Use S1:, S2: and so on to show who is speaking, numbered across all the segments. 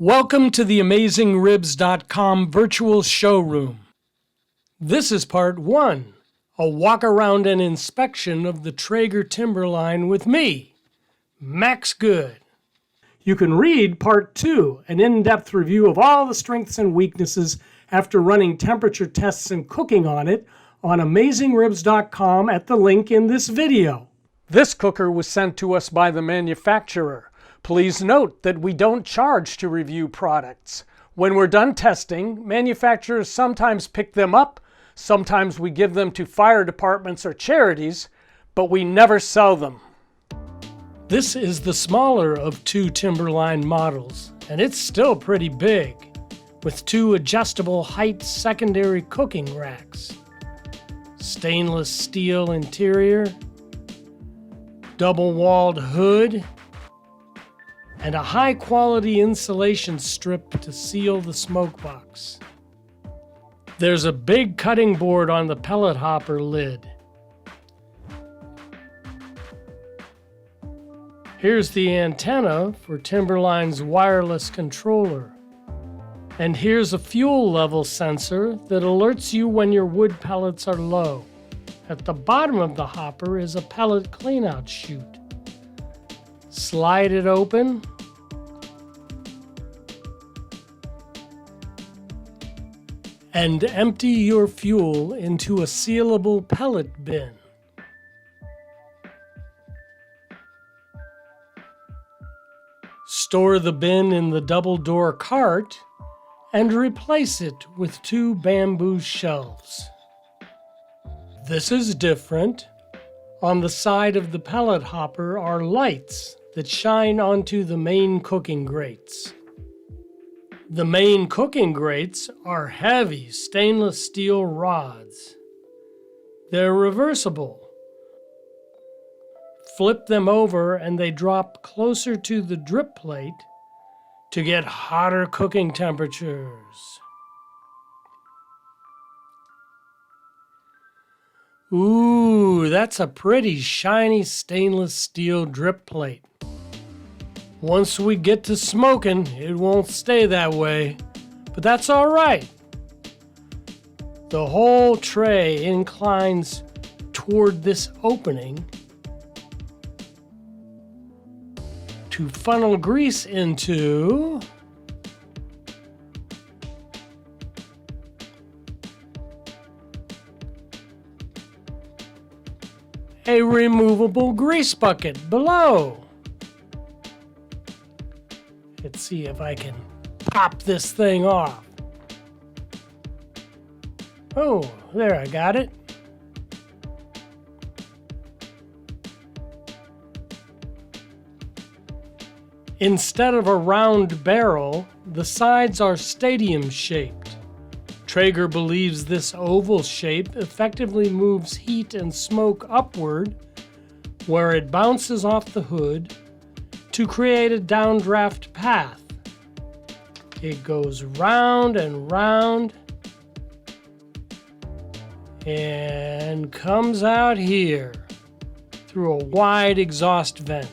S1: Welcome to the AmazingRibs.com virtual showroom. This is part 1, a walk around and inspection of the Traeger Timberline with me, Max Good. You can read part 2, an in-depth review of all the strengths and weaknesses after running temperature tests and cooking on it on AmazingRibs.com at the link in this video. This cooker was sent to us by the manufacturer. Please note that we don't charge to review products. When we're done testing, manufacturers sometimes pick them up, sometimes we give them to fire departments or charities, but we never sell them. This is the smaller of 2 Timberline models, and it's still pretty big, with 2 adjustable height secondary cooking racks. Stainless steel interior, double-walled hood, and a high-quality insulation strip to seal the smoke box. There's a big cutting board on the pellet hopper lid. Here's the antenna for Timberline's wireless controller. And here's a fuel level sensor that alerts you when your wood pellets are low. At the bottom of the hopper is a pellet cleanout chute. Slide it open, and empty your fuel into a sealable pellet bin. Store the bin in the double-door cart and replace it with 2 bamboo shelves. This is different. On the side of the pellet hopper are lights that shine onto the main cooking grates. The main cooking grates are heavy stainless steel rods. They're reversible. Flip them over and they drop closer to the drip plate to get hotter cooking temperatures. Ooh, that's a pretty shiny stainless steel drip plate. Once we get to smoking, it won't stay that way, but that's all right. The whole tray inclines toward this opening to funnel grease into a removable grease bucket below. Let's see if I can pop this thing off. Oh, there, I got it. Instead of a round barrel, the sides are stadium-shaped. Traeger believes this oval shape effectively moves heat and smoke upward, where it bounces off the hood to create a downdraft path. It goes round and round and comes out here through a wide exhaust vent.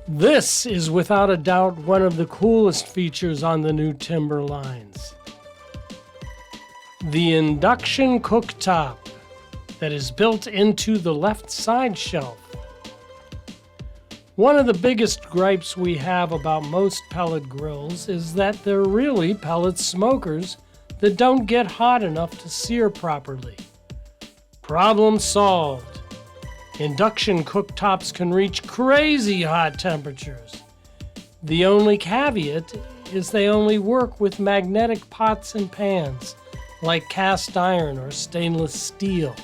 S1: This is without a doubt one of the coolest features on the new Timberlines. The induction cooktop that is built into the left side shelf. One of the biggest gripes we have about most pellet grills is that they're really pellet smokers that don't get hot enough to sear properly. Problem solved. Induction cooktops can reach crazy hot temperatures. The only caveat is they only work with magnetic pots and pans, like cast iron or stainless steel.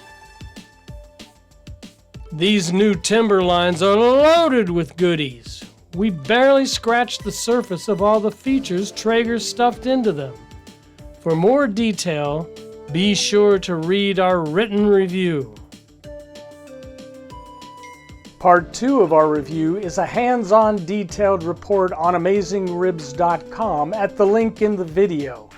S1: These new Timberlines are loaded with goodies. We barely scratched the surface of all the features Traeger stuffed into them. For more detail, be sure to read our written review. Part 2 of our review is a hands-on detailed report on AmazingRibs.com at the link in the video.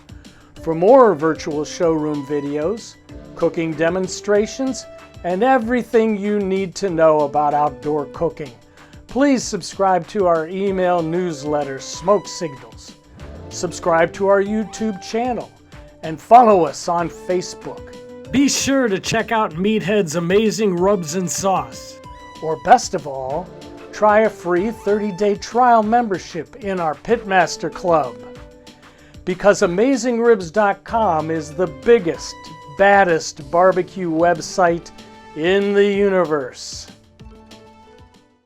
S1: For more virtual showroom videos, cooking demonstrations, and everything you need to know about outdoor cooking, Please subscribe to our email newsletter, Smoke Signals. Subscribe to our YouTube channel and follow us on Facebook. Be sure to check out Meathead's amazing rubs and sauce. Or best of all, try a free 30-day trial membership in our Pitmaster Club. Because AmazingRibs.com is the biggest, baddest barbecue website in the universe.